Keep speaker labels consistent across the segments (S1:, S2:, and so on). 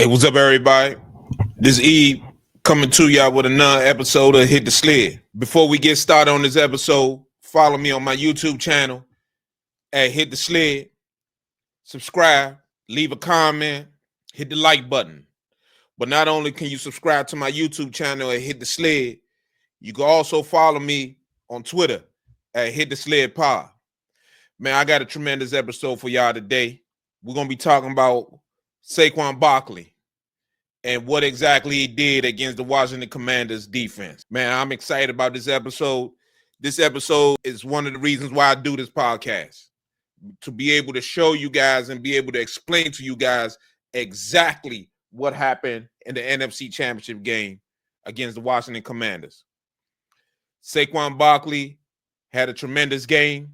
S1: Hey, what's up, everybody? This E coming to y'all with another episode of Hit the Sled. Before we get started on this episode, follow me on my YouTube channel at Hit the Sled. Subscribe, leave a comment, hit the like button. But not only can you subscribe to my YouTube channel at Hit the Sled, you can also follow me on Twitter at Hit the Sled Pod. Man, I got a tremendous episode for y'all today. We're going to be talking about Saquon Barkley and what exactly he did against the Washington Commanders defense. Man, I'm excited about this episode. This episode is one of the reasons why I do this podcast, to be able to show you guys and be able to explain to you guys exactly what happened in the NFC Championship game against the Washington Commanders. Saquon Barkley had a tremendous game.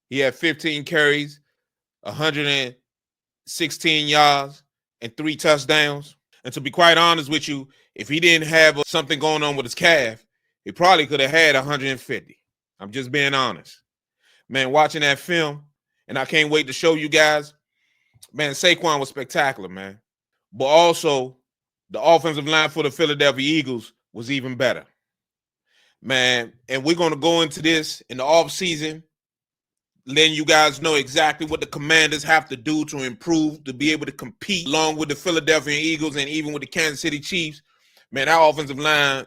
S1: He had 15 carries, 116 yards, and 3 touchdowns. And to be quite honest with you, if he didn't have something going on with his calf, he probably could have had 150. I'm just being honest. Man, watching that film, and I can't wait to show you guys, man, Saquon was spectacular, man. But also, the offensive line for the Philadelphia Eagles was even better. Man, and we're going to go into this in the offseason, letting you guys know exactly what the Commanders have to do to improve, to be able to compete along with the Philadelphia Eagles and even with the Kansas City Chiefs. Man, our offensive line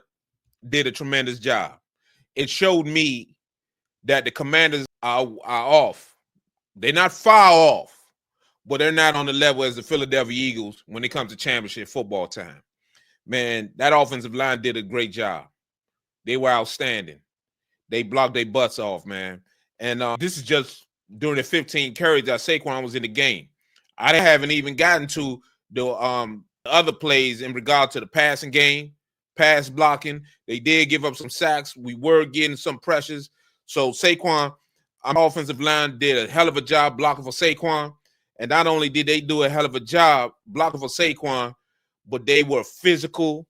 S1: did a tremendous job. It showed me that the Commanders are off. They're not far off, but they're not on the level as the Philadelphia Eagles when it comes to championship football time. Man, that offensive line did a great job. They were outstanding. They blocked their butts off, man. And this is just during the 15 carries that Saquon was in the game. I haven't even gotten to the other plays in regard to the passing game, pass blocking. They did give up some sacks. We were getting some pressures. So Saquon, our offensive line did a hell of a job blocking for Saquon. And not only did they do a hell of a job blocking for Saquon, but they were physical.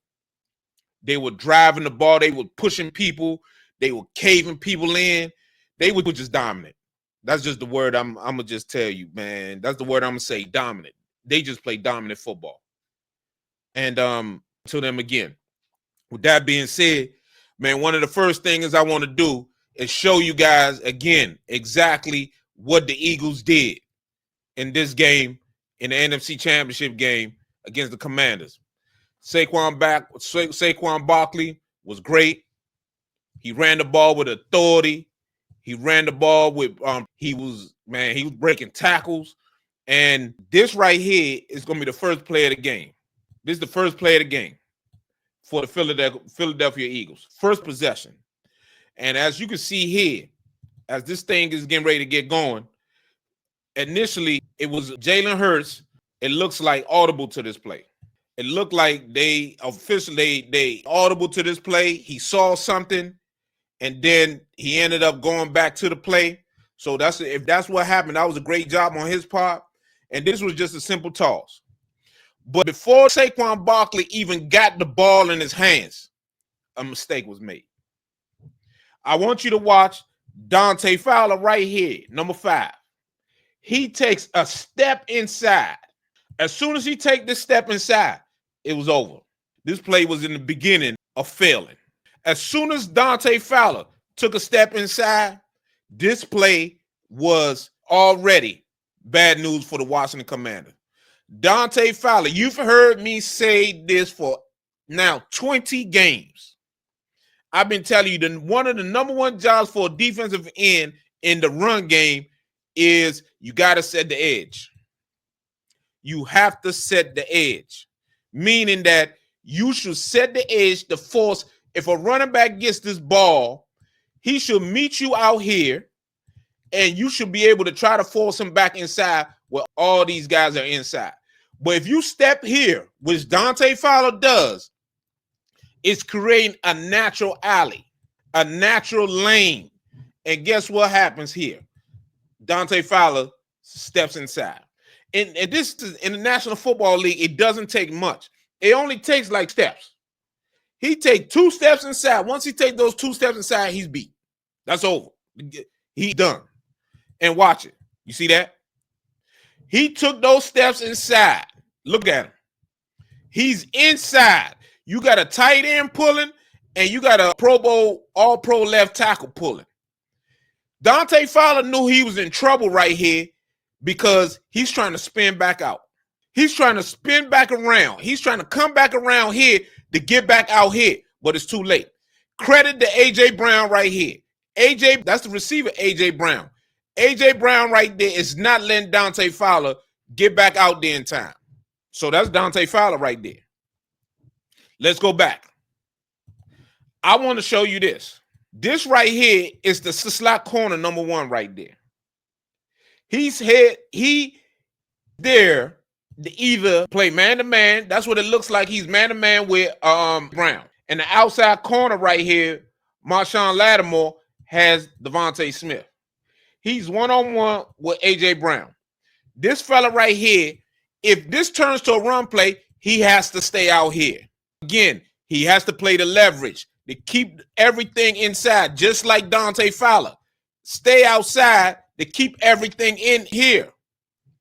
S1: They were driving the ball. They were pushing people. They were caving people in. They were just dominant. That's just the word I'm going to just tell you, man. That's the word I'm going to say, dominant. They just play dominant football. And to them again. With that being said, man, one of the first things I want to do is show you guys, again, exactly what the Eagles did in this game, in the NFC Championship game against the Commanders. Saquon Barkley was great. He ran the ball with authority. He ran the ball with he was breaking tackles. And this right here is going to be the first play of the game. This is the first play of the game for the Philadelphia Eagles. First possession. And as you can see here, as this thing is getting ready to get going, initially it was Jalen Hurts. It looks like audible to this play. It looked like they audible to this play. He saw something. And then he ended up going back to the play. So if that's what happened, that was a great job on his part. And this was just a simple toss. But before Saquon Barkley even got the ball in his hands, a mistake was made. I want you to watch Dante Fowler right here, number 5. He takes a step inside. As soon as he takes this step inside, it was over. This play was in the beginning of failing. As soon as Dante Fowler took a step inside, this play was already bad news for the Washington Commanders. Dante Fowler, you've heard me say this for now 20 games. I've been telling you that one of the number one jobs for a defensive end in the run game is you got to set the edge. You have to set the edge, meaning that you should set the edge to force. If a running back gets this ball, he should meet you out here, and you should be able to try to force him back inside where all these guys are inside. But if you step here, which Dante Fowler does, it's creating a natural alley, a natural lane. And guess what happens here? Dante Fowler steps inside. And this is in the National Football League, it doesn't take much. It only takes like steps. He take 2 steps inside. Once he take those 2 steps inside, he's beat. That's over. He's done. And watch it. You see that? He took those steps inside. Look at him. He's inside. You got a tight end pulling, and you got a Pro Bowl, all-pro left tackle pulling. Dante Fowler knew he was in trouble right here because he's trying to spin back out. He's trying to spin back around. He's trying to come back around here to get back out here, but it's too late. Credit to A.J. Brown right here. A.J., that's the receiver, A.J. Brown. A.J. Brown right there is not letting Dante Fowler get back out there in time. So that's Dante Fowler right there. Let's go back. I want to show you this. This right here is the slot corner number 1 right there. He there to either play man-to-man. That's what it looks like. He's man-to-man with Brown. And the outside corner right here, Marshawn Lattimore, has Devontae Smith. He's one-on-one with A.J. Brown. This fella right here, if this turns to a run play, he has to stay out here. Again, he has to play the leverage to keep everything inside, just like Dante Fowler. Stay outside to keep everything in here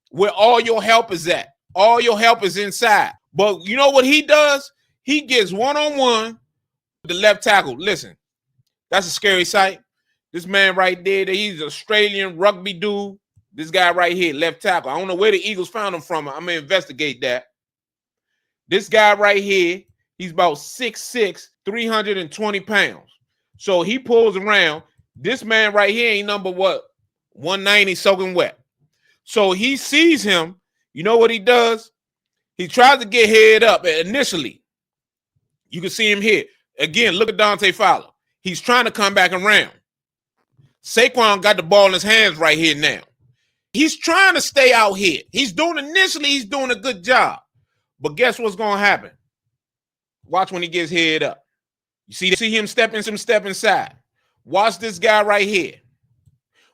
S1: where all your help is at. All your help is inside. But you know what he does? He gets one-on-one with the left tackle. Listen, that's a scary sight. This man right there, he's an Australian rugby dude. This guy right here, left tackle. I don't know where the Eagles found him from. I'm going to investigate that. This guy right here, he's about 6'6", 320 pounds. So he pulls around. This man right here ain't number what? 190 soaking wet. So he sees him. You know what he does? He tries to get head up initially. You can see him here. Again, look at Dante Fowler. He's trying to come back around. Saquon got the ball in his hands right here now. He's trying to stay out here. He's doing a good job. But guess what's going to happen? Watch when he gets head up. You see him step inside. Watch this guy right here.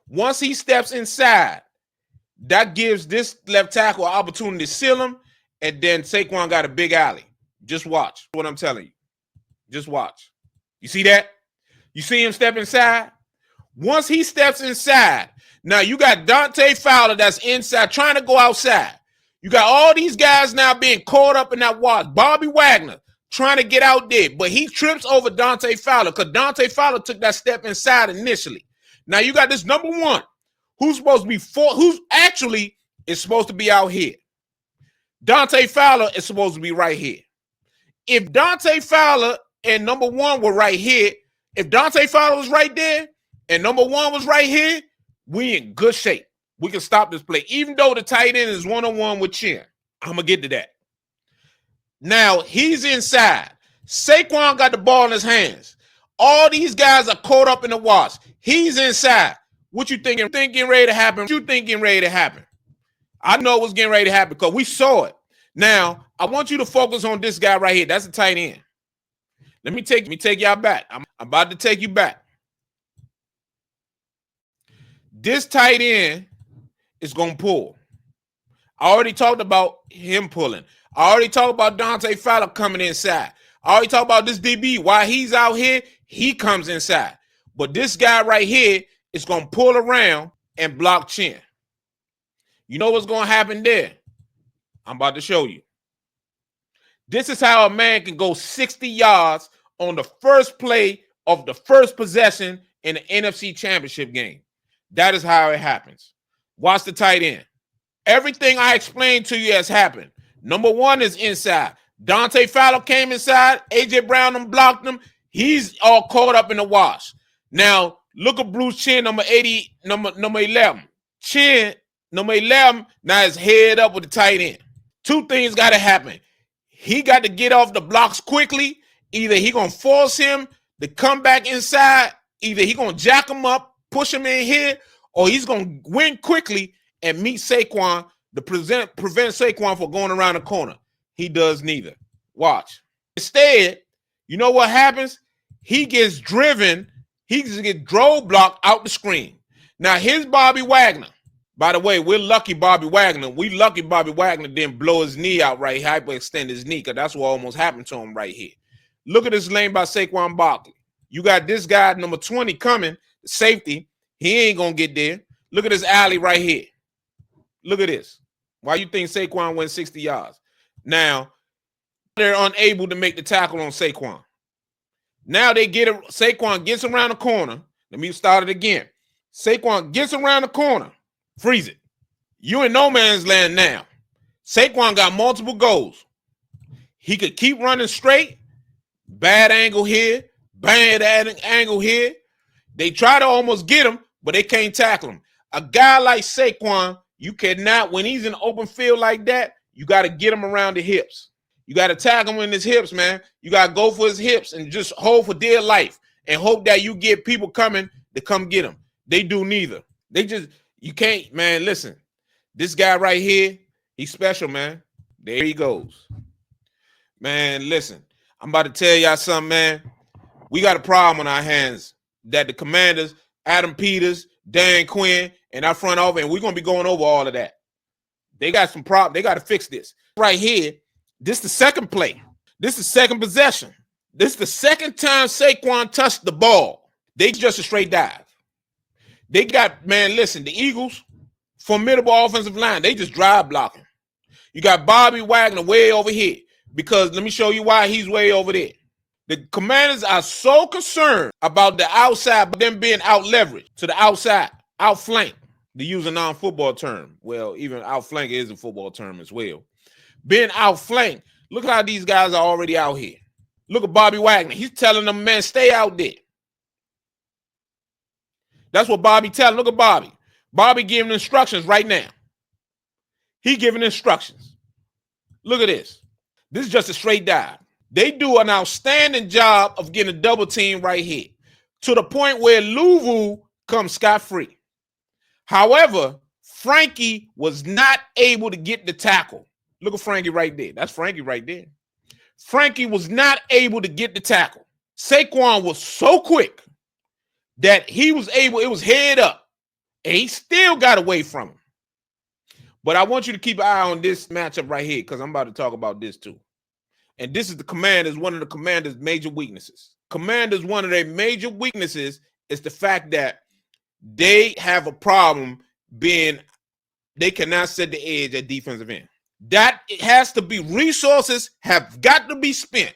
S1: Once he steps inside, that gives this left tackle an opportunity to seal him, and then Saquon got a big alley. Just watch what I'm telling you. Just watch. You see that? You see him step inside? Once he steps inside, now you got Dante Fowler that's inside trying to go outside. You got all these guys now being caught up in that watch. Bobby Wagner trying to get out there, but he trips over Dante Fowler because Dante Fowler took that step inside initially. Now you got this number 1 who's supposed to be who's actually is supposed to be out here. Dante Fowler is supposed to be right here. If Dante Fowler and number 1 were right here, if Dante Fowler was right there and number 1 was right here, we in good shape. We can stop this play. Even though the tight end is one-on-one with Chin. I'm going to get to that. Now, he's inside. Saquon got the ball in his hands. All these guys are caught up in the watch. He's inside. What you thinking? Thinking ready to happen? What you thinking ready to happen? I know what's getting ready to happen because we saw it. Now, I want you to focus on this guy right here. That's the tight end. Let me take y'all back. I'm about to take you back. This tight end is going to pull. I already talked about him pulling. I already talked about Dante Fowler coming inside. I already talked about this DB. While he's out here, he comes inside. But this guy right here is going to pull around and block Chin. You know what's going to happen there? I'm about to show you. This is how a man can go 60 yards on the first play of the first possession in the NFC Championship game. That is how it happens. Watch the tight end. Everything I explained to you has happened. Number 1 is inside. Dante Fowler came inside. A.J. Brown blocked him. He's all caught up in the wash. Now, look at Bruce Chin, number 80, number 11. Chin, number 11, now is head up with the tight end. 2 things got to happen. He got to get off the blocks quickly. Either he going to force him to come back inside. Either he going to jack him up, push him in here, or he's going to win quickly and meet Saquon to prevent Saquon from going around the corner. He does neither. Watch. Instead, you know what happens? He gets driven. He gets drove blocked out the screen. Now, here's Bobby Wagner. By the way, we're lucky Bobby Wagner. We lucky Bobby Wagner didn't blow his knee out right here, hyperextend his knee, because that's what almost happened to him right here. Look at this lane by Saquon Barkley. You got this guy, number 20, coming, safety. He ain't going to get there. Look at this alley right here. Look at this. Why you think Saquon went 60 yards? Now, they're unable to make the tackle on Saquon. Now they get it. Saquon gets around the corner. Let me start it again. Saquon gets around the corner. Freeze it. You in no man's land now. Saquon got multiple goals. He could keep running straight. Bad angle here. Bad angle here. They try to almost get him, but they can't tackle him. A guy like Saquon, you cannot, when he's in open field like that, you got to get him around the hips. You got to tag him in his hips, man. You got to go for his hips and just hold for dear life and hope that you get people coming to come get him. They do neither. You can't, man, listen. This guy right here, he's special, man. There he goes. Man, listen. I'm about to tell y'all something, man. We got a problem on our hands that the Commanders, Adam Peters, Dan Quinn, and our front office, and we're going to be going over all of that. They got some problem. They got to fix this. Right here, this is the second play. This is the second possession. This is the second time Saquon touched the ball. They just a straight dive. They got, man, listen, the Eagles, formidable offensive line. They just drive blocking. You got Bobby Wagner way over here because let me show you why he's way over there. The Commanders are so concerned about the outside, but them being out leveraged to the outside, outflanked, to use a non-football term. Well, even outflank is a football term as well. Being outflanked, look how these guys are already out here. Look at Bobby Wagner. He's telling them, man, stay out there. That's what Bobby telling. Look at Bobby. Bobby giving instructions right now. He giving instructions. Look at this. This is just a straight dive. They do an outstanding job of getting a double team right here to the point where Louisville comes scot-free. However, Frankie was not able to get the tackle. Look at Frankie right there. That's Frankie right there. Frankie was not able to get the tackle. Saquon was so quick that he was able, it was head up, and he still got away from him. But I want you to keep an eye on this matchup right here because I'm about to talk about this too. And this is the Commanders, one of the Commanders' major weaknesses. Commanders, one of their major weaknesses is the fact that they have a problem being, they cannot set the edge at defensive end. That it has to be, resources have got to be spent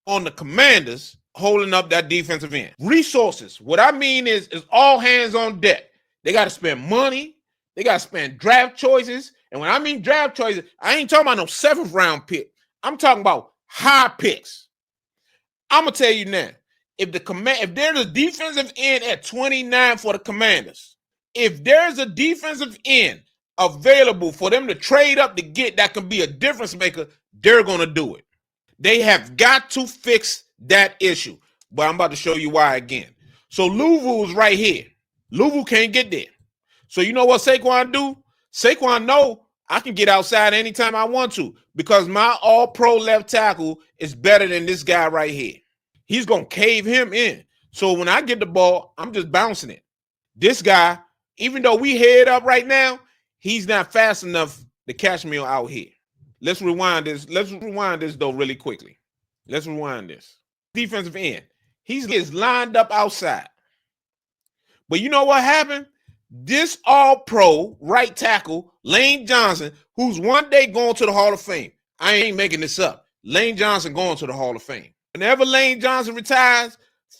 S1: on the Commanders holding up that defensive end. Resources. What I mean is all hands on deck. They got to spend money. They got to spend draft choices. And when I mean draft choices, I ain't talking about no 7th round pick. I'm talking about high picks. I'm going to tell you now, if there's a defensive end at 29 for the Commanders, if there's a defensive end available for them to trade up to get that can be a difference maker, they're going to do it. They have got to fix that issue. But I'm about to show you why again. So Louisville's right here. Louisville can't get there. So you know what Saquon do? Saquon know I can get outside anytime I want to because my all-pro left tackle is better than this guy right here. He's going to cave him in. So when I get the ball, I'm just bouncing it. This guy, even though we head up right now, he's not fast enough to catch me out here. Let's rewind this. Let's rewind this, though, really quickly. Let's rewind this. Defensive end. He's lined up outside. But you know what happened? This all-pro right tackle, Lane Johnson, who's one day going to the Hall of Fame. I ain't making this up. Lane Johnson going to the Hall of Fame. Whenever Lane Johnson retires,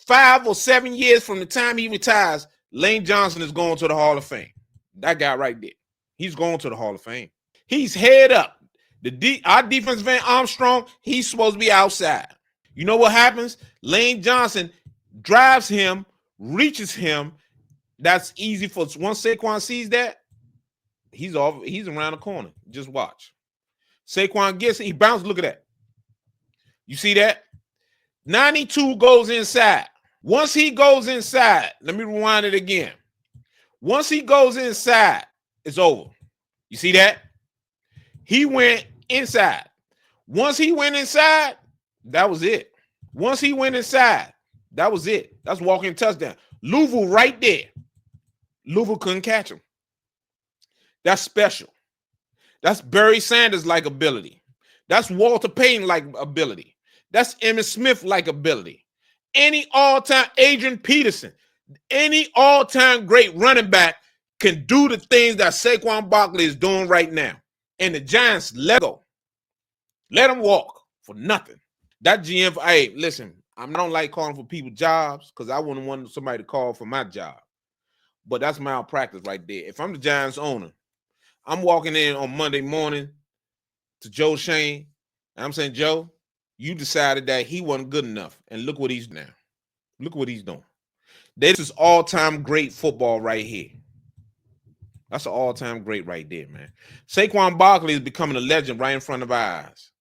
S1: 5 or 7 years from the time he retires, Lane Johnson is going to the Hall of Fame. That guy right there. He's going to the Hall of Fame. He's head up. Our defensive end, Armstrong, he's supposed to be outside. You know what happens? Lane Johnson drives him, reaches him. That's easy for once Saquon sees that, he's around the corner. Just watch. Saquon gets it, he bounces. Look at that. You see that? 92 goes inside. Once he goes inside, let me rewind it again. Once he goes inside, it's over. You see that? He went inside. Once he went inside, that was it. Once he went inside, that was it. That's walking touchdown. Louisville right there. Louisville couldn't catch him. That's special. That's Barry Sanders-like ability. That's Walter Payton-like ability. That's Emmitt Smith-like ability. Any all-time Adrian Peterson, any all-time great running back can do the things that Saquon Barkley is doing right now. And the Giants let go. Let him walk. for nothing. That GM, hey, listen, I don't like calling for people jobs because I wouldn't want somebody to call for my job. But that's malpractice right there. If I'm the Giants owner, I'm walking in on Monday morning to Joe Shane, and I'm saying, Joe, you decided that he wasn't good enough, and look what he's now. Look what he's doing. This is all-time great football right here. That's an all-time great right there, man. Saquon Barkley is becoming a legend right in front of our eyes.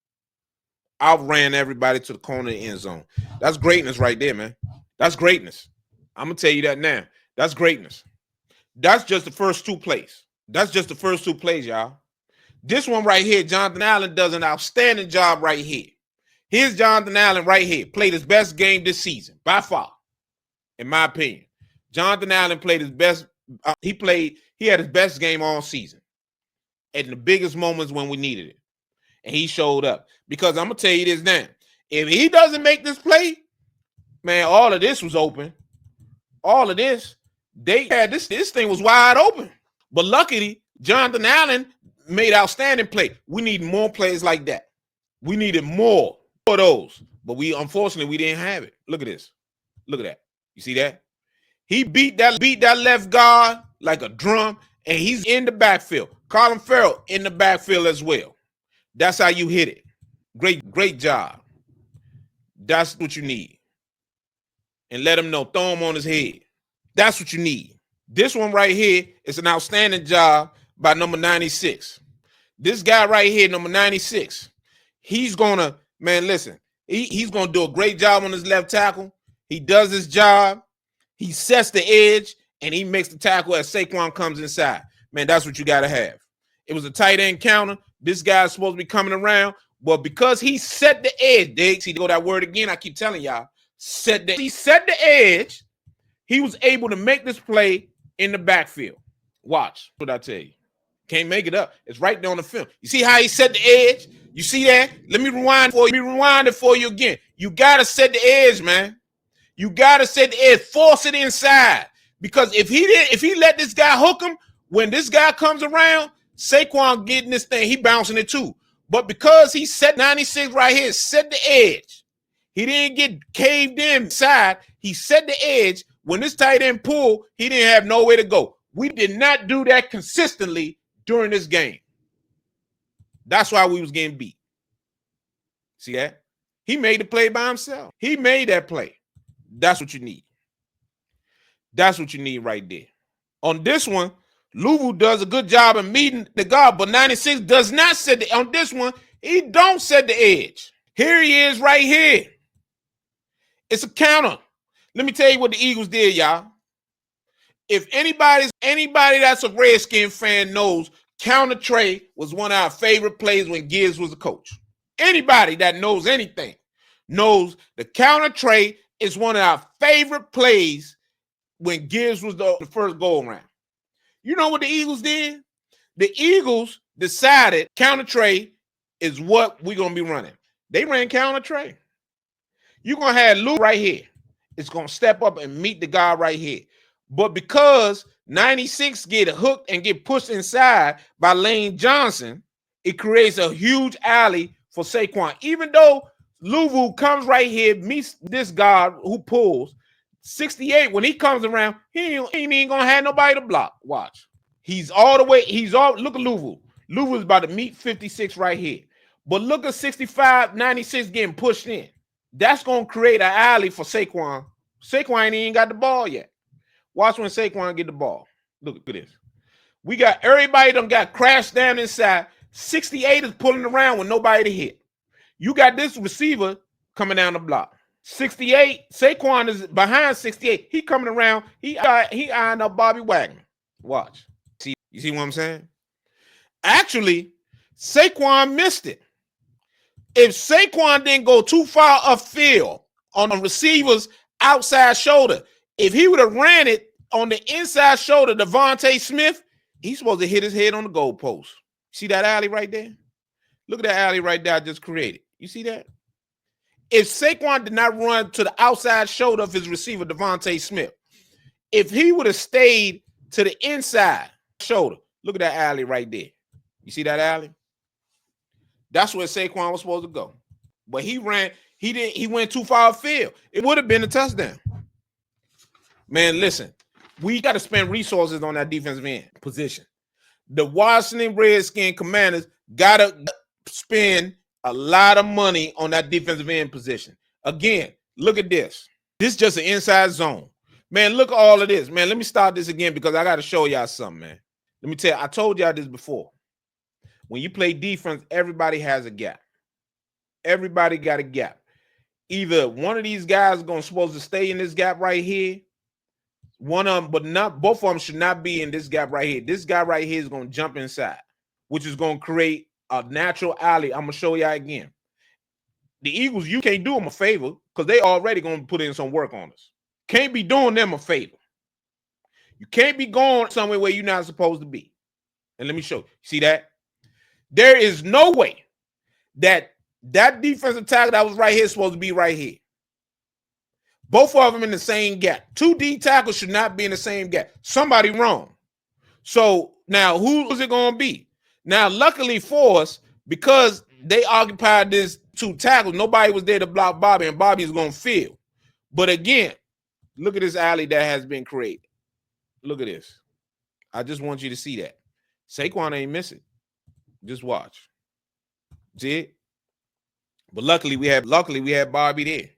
S1: Outran everybody to the corner of the end zone. That's greatness right there, man. That's greatness. I'm going to tell you that now. That's greatness. That's just the first two plays. That's just the first two plays, y'all. This one right here, Jonathan Allen does an outstanding job right here. Here's Jonathan Allen right here. Played his best game this season, by far, in my opinion. Jonathan Allen played his best. He had his best game all season at the biggest moments when we needed it. And he showed up. Because I'm going to tell you this now. If he doesn't make this play, man, all of this was open. All of this. They had this thing was wide open. But luckily, Jonathan Allen made outstanding play. We need more plays like that. We needed more of those. But unfortunately, we didn't have it. Look at this. Look at that. You see that? He beat that left guard like a drum, and he's in the backfield. Colin Farrell in the backfield as well. That's how you hit it. Great job. That's what you need. And let him know. Throw him on his head. That's what you need. This one right here is an outstanding job by number 96. This guy right here, number 96, he's going to, man, listen, he's going to do a great job on his left tackle. He does his job. He sets the edge, and he makes the tackle as Saquon comes inside. Man, that's what you got to have. It was a tight end counter. This guy's supposed to be coming around, but because he set the edge, see, go that word again, I keep telling y'all, he set the edge, he was able to make this play in the backfield. Watch what I tell you. Can't make it up. It's right there on the film. You see how he set the edge? You see that? Let me rewind it for you again. You got to set the edge, man. You got to set the edge. Force it inside. Because if he let this guy hook him, when this guy comes around, Saquon getting this thing, he bouncing it too. But because he set 96 right here, set the edge. He didn't get caved inside. He set the edge. When this tight end pulled, he didn't have nowhere to go. We did not do that consistently during this game. That's why we was getting beat. See that? He made the play by himself. He made that play. That's what you need. That's what you need right there. On this one, Louvu does a good job of meeting the guard, but 96 does not set the, on this one, he don't set the edge. Here he is right here. It's a counter. Let me tell you what the Eagles did, y'all. If anybody that's a Redskin fan knows, counter trey was one of our favorite plays when Gibbs was a coach. Anybody that knows anything knows the counter trey is one of our favorite plays when Gibbs was the first go-around. You know what the Eagles did? The Eagles decided counter trey is what we're going to be running. They ran counter trey. You're going to have Lou right here. It's going to step up and meet the guy right here. But because 96 get hooked and get pushed inside by Lane Johnson, it creates a huge alley for Saquon. Even though Louvu comes right here, meets this guy who pulls, 68, when he comes around, he ain't going to have nobody to block. Watch. Look at Louvu. Louvu is about to meet 56 right here. But look at 65, 96 getting pushed in. That's going to create an alley for Saquon. Saquon ain't even got the ball yet. Watch when Saquon get the ball. Look at this. We got everybody done got crashed down inside. 68 is pulling around with nobody to hit. You got this receiver coming down the block. 68, Saquon is behind 68. He coming around. He eyeing up Bobby Wagner. Watch. You see what I'm saying? Actually, Saquon missed it. If Saquon didn't go too far upfield on the receiver's outside shoulder, if he would have ran it on the inside shoulder, Devontae Smith, he's supposed to hit his head on the goalpost. See that alley right there? Look at that alley right there I just created. You see that? If Saquon did not run to the outside shoulder of his receiver, Devontae Smith, if he would have stayed to the inside shoulder, look at that alley right there. You see that alley? That's where Saquon was supposed to go. But he went too far afield. It would have been a touchdown. Man, listen, we got to spend resources on that defensive end position. The Washington Redskins Commanders got to spend a lot of money on that defensive end position. Again, look at this. This is just an inside zone. Man, look at all of this. Man, let me start this again because I got to show y'all something, man. Let me tell you, I told y'all this before. When you play defense, everybody has a gap. Everybody got a gap. Either one of these guys is supposed to stay in this gap right here. One of them, but not both of them should not be in this gap right here. This guy right here is going to jump inside, which is going to create a natural alley. I'm going to show y'all again. The Eagles, you can't do them a favor because they already going to put in some work on us. Can't be doing them a favor. You can't be going somewhere where you're not supposed to be. And let me show you. See that? There is no way that defensive tackle that was right here is supposed to be right here. Both of them in the same gap. 2 D tackles should not be in the same gap. Somebody wrong. So now who is it going to be? Now, luckily for us, because they occupied this 2 tackles, nobody was there to block Bobby, and Bobby is going to field. But again, look at this alley that has been created. Look at this. I just want you to see that. Saquon ain't missing. Just watch. See it? But luckily we had Bobby there.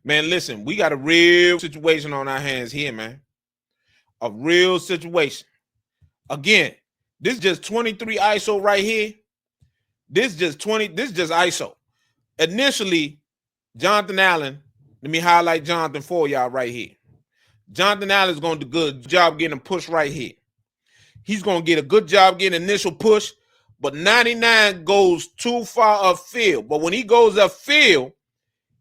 S1: Man, listen, we got a real situation on our hands here, man. A real situation. Again, this is just 23 ISO right here. This is just ISO. Initially, Jonathan Allen, let me highlight Jonathan for y'all right here. Jonathan Allen is going to do a good job getting a push right here. He's going to get a good job getting initial push, but 99 goes too far upfield. But when he goes upfield,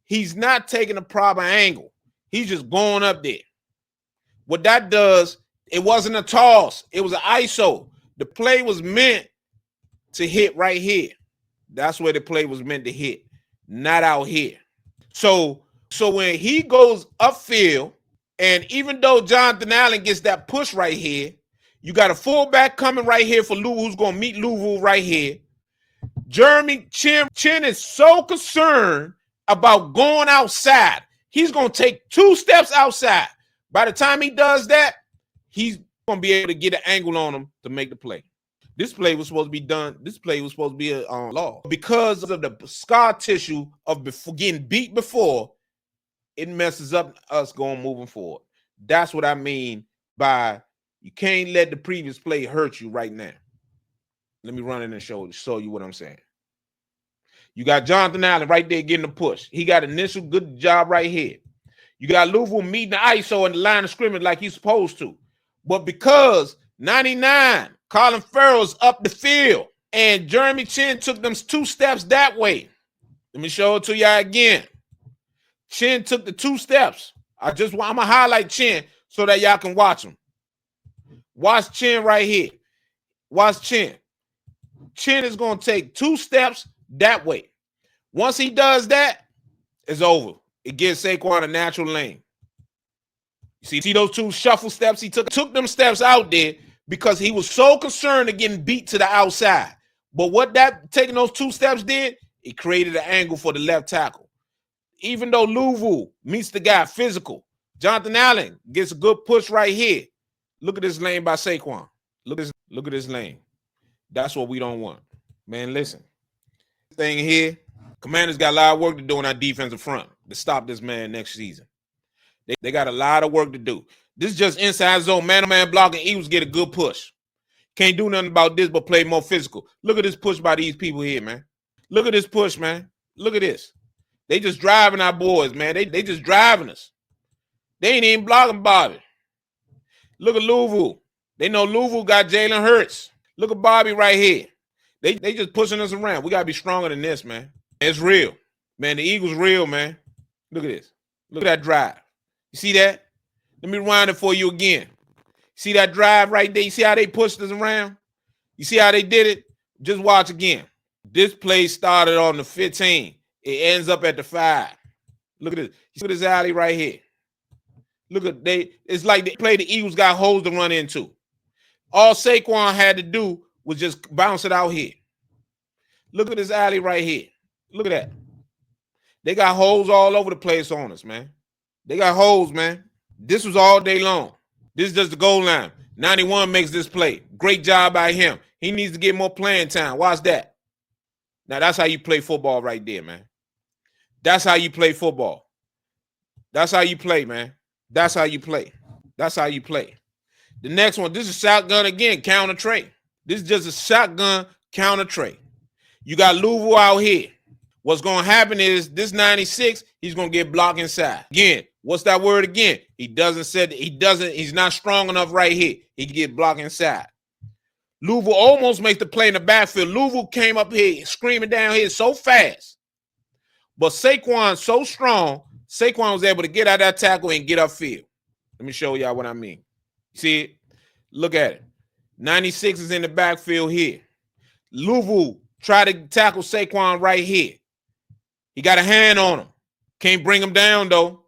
S1: he's not taking a proper angle. He's just going up there. What that does, it wasn't a toss. It was an ISO. The play was meant to hit right here. That's where the play was meant to hit, not out here. So when he goes upfield, and even though Jonathan Allen gets that push right here, you got a fullback coming right here for Louisville, who's going to meet Louisville right here. Jeremy Chin is so concerned about going outside. He's going to take 2 steps outside. By the time he does that, he's going to be able to get an angle on him to make the play. This play was supposed to be done. This play was supposed to be a law. Because of the scar tissue of getting beat before, it messes up us moving forward. That's what I mean by you can't let the previous play hurt you right now. Let me run in and show you what I'm saying. You got Jonathan Allen right there getting the push. He got initial good job right here. You got Louisville meeting the ISO in the line of scrimmage like he's supposed to. But because 99, Colin Farrell's up the field, and Jeremy Chin took them 2 steps that way. Let me show it to y'all again. Chin took the 2 steps. I'm going to highlight Chin so that y'all can watch him. Watch Chin right here. Watch Chin. Chin is going to take 2 steps that way. Once he does that, it's over. It gives Saquon a natural lane. You see those 2 shuffle steps? He took them steps out there because he was so concerned of getting beat to the outside. But what taking those 2 steps did, it created an angle for the left tackle. Even though Louisville meets the guy physical, Jonathan Allen gets a good push right here. Look at this lane by Saquon. Look at this lane. That's what we don't want. Man, listen. Thing here, Commanders got a lot of work to do on our defensive front to stop this man next season. They got a lot of work to do. This is just inside zone, man-to-man blocking. Eagles get a good push. Can't do nothing about this but play more physical. Look at this push by these people here, man. Look at this push, man. Look at this. They just driving our boys, man. They just driving us. They ain't even blocking Bobby. Look at Louisville. They know Louisville got Jalen Hurts. Look at Bobby right here. They just pushing us around. We got to be stronger than this, man. It's real. Man, the Eagles real, man. Look at this. Look at that drive. You see that? Let me rewind it for you again. See that drive right there? You see how they pushed us around? You see how they did it? Just watch again. This play started on the 15. It ends up at the 5. Look at this. Look at this alley right here. Look at it's like they play the Eagles got holes to run into. All Saquon had to do was just bounce it out here. Look at this alley right here. Look at that. They got holes all over the place on us, man. They got holes, man. This was all day long. This is just the goal line. 91 makes this play. Great job by him. He needs to get more playing time. Watch that. Now, that's how you play football right there, man. That's how you play football. That's how you play, man. That's how you play. That's how you play. The next one, this is shotgun again, counter trade. This is just a shotgun counter trade. You got Louisville out here. What's going to happen is this 96, he's going to get blocked inside. Again, what's that word again? He's not strong enough right here. He can get blocked inside. Louisville almost makes the play in the backfield. Louisville came up here screaming down here so fast. But Saquon so strong, Saquon was able to get out of that tackle and get upfield. Let me show y'all what I mean. See it? Look at it. 96 is in the backfield here. Louisville tried to tackle Saquon right here. He got a hand on him. Can't bring him down, though.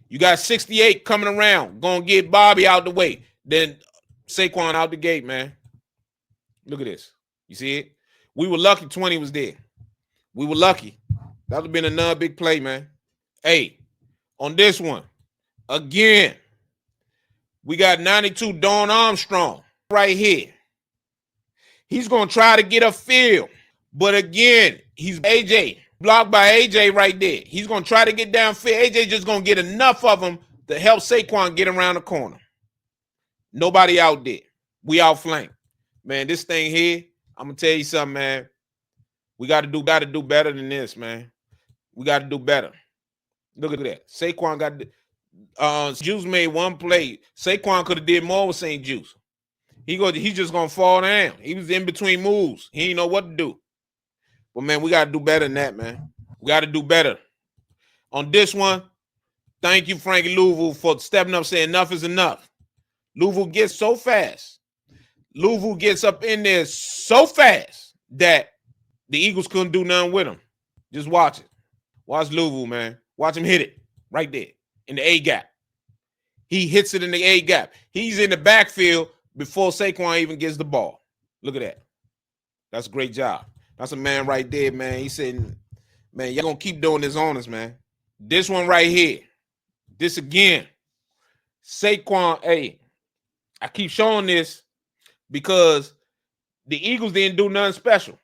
S1: You got 68 coming around. Going to get Bobby out the way. Then Saquon out the gate, man. Look at this. You see it? We were lucky 20 was there. We were lucky. That would have been another big play, man. Hey, on this one, again, we got 92 Dawn Armstrong right here. He's going to try to get a field. But again, he's AJ. Blocked by AJ right there. He's going to try to get downfield. AJ just going to get enough of him to help Saquon get around the corner. Nobody out there. We outflanked. Man, this thing here, I'm going to tell you something, man. We got to do better than this, man. We got to do better. Look at that. Saquon got Juice made one play. Saquon could have did more with St. Juice. He's just going to fall down. He was in between moves. He didn't know what to do. But, man, we got to do better than that, man. We got to do better. On this one, thank you, Frankie Louisville, for stepping up, saying enough is enough. Louisville gets so fast. Louisville gets up in there so fast that the Eagles couldn't do nothing with him. Just watch it. Watch Louisville, man. Watch him hit it right there in the A gap. He hits it in the A gap. He's in the backfield before Saquon even gets the ball. Look at that. That's a great job. That's a man right there, man. He said, man, y'all going to keep doing this on us, man. This one right here. This again. Saquon, hey, I keep showing this because the Eagles didn't do nothing special.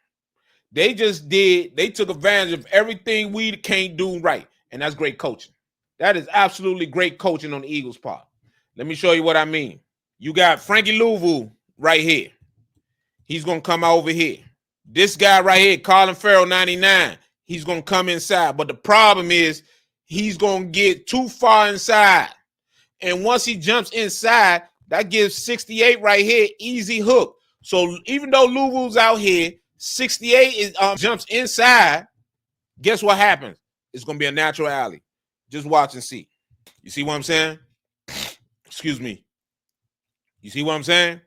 S1: They took advantage of everything we can't do right. And that's great coaching. That is absolutely great coaching on the Eagles' part. Let me show you what I mean. You got Frankie Louisville right here. He's going to come over here. This guy right here, Colin Farrell, 99, he's going to come inside. But the problem is he's going to get too far inside. And once he jumps inside, that gives 68 right here, easy hook. So even though Louisville's out here, 68 jumps inside, guess what happens? It's going to be a natural alley. Just watch and see. You see what I'm saying? Excuse me. You see what I'm saying?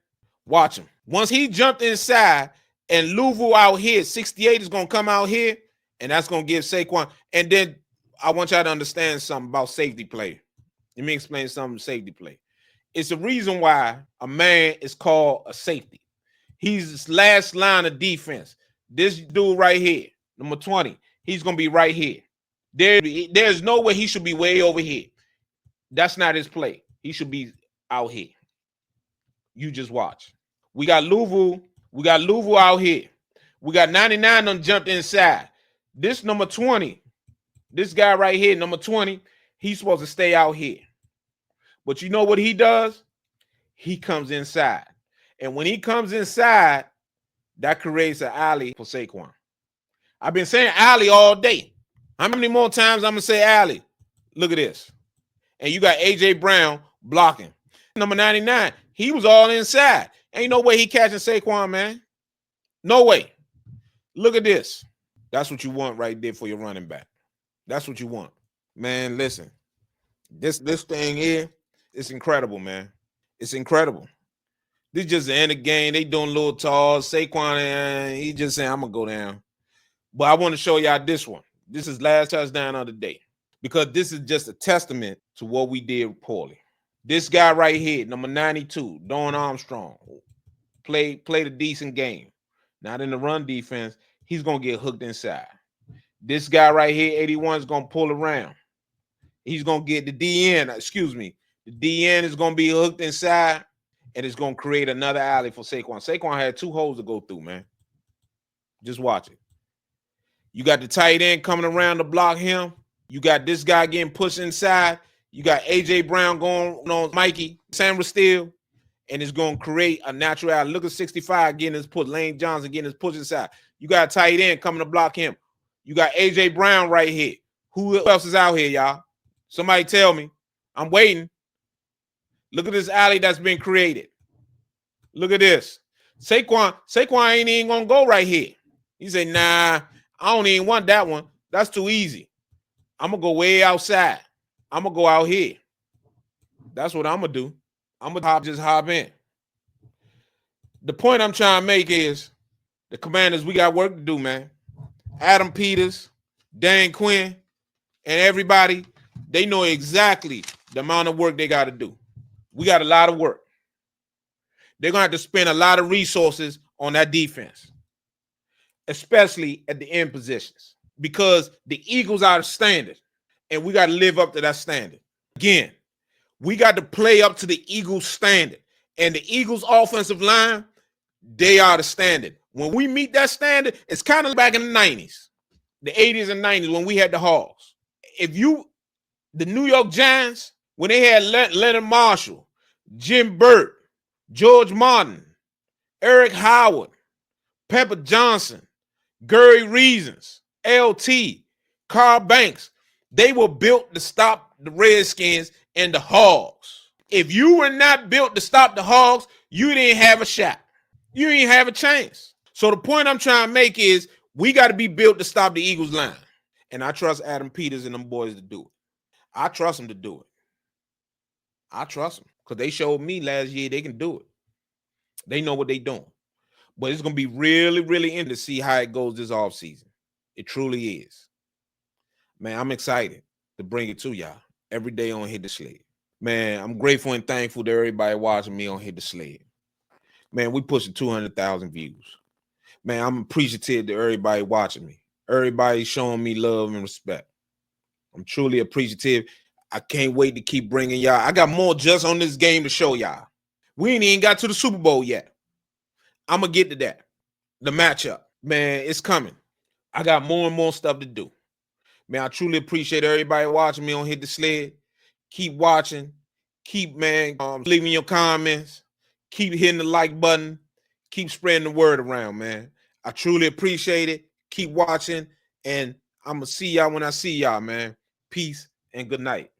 S1: Watch him. Once he jumped inside and Louisville out here, 68 is going to come out here, and that's going to give Saquon. And then I want y'all to understand something about safety play. Let me explain something safety play. It's the reason why a man is called a safety. He's his last line of defense. This dude right here, number 20, he's going to be right here. There's no way he should be way over here. That's not his play. He should be out here. You just watch. We got Louisville out here. We got 99 done jumped inside. This number 20, this guy right here, number 20, he's supposed to stay out here. But you know what he does? He comes inside. And when he comes inside, that creates an alley for Saquon. I've been saying alley all day. How many more times I'm going to say alley? Look at this. And you got A.J. Brown blocking. Number 99, he was all inside. Ain't no way he catching Saquon, man. No way. Look at this. That's what you want right there for your running back. That's what you want. Man, listen. This thing here, it's incredible, man. It's incredible. This just the end of the game. They doing little toss. Saquon, he just saying, I'm going to go down. But I want to show y'all this one. This is last touchdown of the day. Because this is just a testament to what we did poorly. This guy right here, number 92, Dawn Armstrong, played a decent game. Not in the run defense. He's going to get hooked inside. This guy right here, 81, is going to pull around. He's going to get the DN. Excuse me. The DN is going to be hooked inside, and it's going to create another alley for Saquon. Saquon had 2 holes to go through, man. Just watch it. You got the tight end coming around to block him. You got this guy getting pushed inside. You got A.J. Brown going on Mikey Sandra Steele, and it's going to create a natural alley. Look at 65 getting his push. Lane Johnson getting his push inside. You got a tight end coming to block him. You got A.J. Brown right here. Who else is out here, y'all? Somebody tell me. I'm waiting. Look at this alley that's been created. Look at this. Saquon ain't even going to go right here. He said, nah, I don't even want that one. That's too easy. I'm going to go way outside. I'm going to go out here. That's what I'm going to do. I'm going to just hop in. The point I'm trying to make is the Commanders, we got work to do, man. Adam Peters, Dan Quinn, and everybody, they know exactly the amount of work they got to do. We got a lot of work. They're going to have to spend a lot of resources on that defense, especially at the end positions, because the Eagles are the standard, and we got to live up to that standard. Again, we got to play up to the Eagles' standard, and the Eagles' offensive line, they are the standard. When we meet that standard, it's kind of back in the 90s, the 80s and 90s when we had the Hogs. The New York Giants, when they had Leonard Marshall, Jim Burt, George Martin, Eric Howard, Pepper Johnson, Gary Reasons, LT, Carl Banks, they were built to stop the Redskins and the Hogs. If you were not built to stop the Hogs, you didn't have a shot. You didn't have a chance. So the point I'm trying to make is we got to be built to stop the Eagles line. And I trust Adam Peters and them boys to do it. I trust them to do it. I trust them because they showed me last year they can do it. They know what they're doing. But it's going to be really, really interesting to see how it goes this offseason. It truly is. Man, I'm excited to bring it to y'all every day on Hit the Sled. Man, I'm grateful and thankful to everybody watching me on Hit the Sled. Man, we pushing 200,000 views. Man, I'm appreciative to everybody watching me. Everybody showing me love and respect. I'm truly appreciative. I can't wait to keep bringing y'all. I got more just on this game to show y'all. We ain't even got to the Super Bowl yet. I'm going to get to that. The matchup. Man, it's coming. I got more and more stuff to do. Man, I truly appreciate everybody watching me on Hit the Sled. Keep watching. Keep, leaving your comments. Keep hitting the like button. Keep spreading the word around, man. I truly appreciate it. Keep watching. And I'm going to see y'all when I see y'all, man. Peace and good night.